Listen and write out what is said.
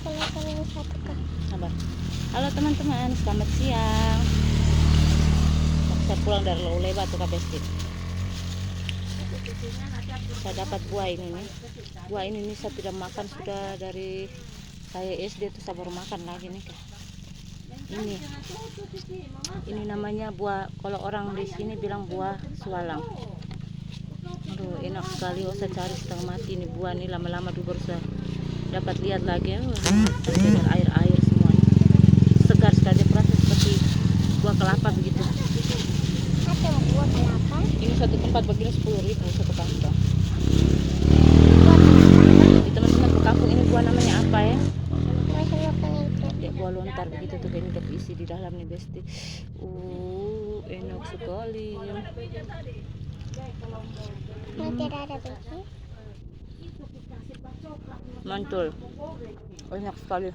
Makan yang satu kak. Sabar. Halo teman-teman, selamat siang. Saya pulang dari Laulai Batu Kak Besti. Saya dapat buah ini nih. Buah ini nih saya tidak makan sudah dari saya SD tuh, saya baru makan lagi nih Kak. Ini namanya buah, kalau orang di sini bilang buah sualang. Aduh, enak sekali. Oh, saya cari setengah mati ini buah ini, lama-lama dulu baru saya dapat lihat lagi. Sampai air-air semuanya. Segar sekali, perasa seperti buah kelapa begitu. Ada buah kelapa. Ini satu tempat begini 10.000 satu kantong. Buah kelapa. Di teman-teman ke kampung ini buah namanya apa ya? Masih makan itu. Ya, buah lontar begitu tuh, ini udah isi di dalam nih Besti. Enak sekali. Nanti ada biji. Mantul. Enak sekali.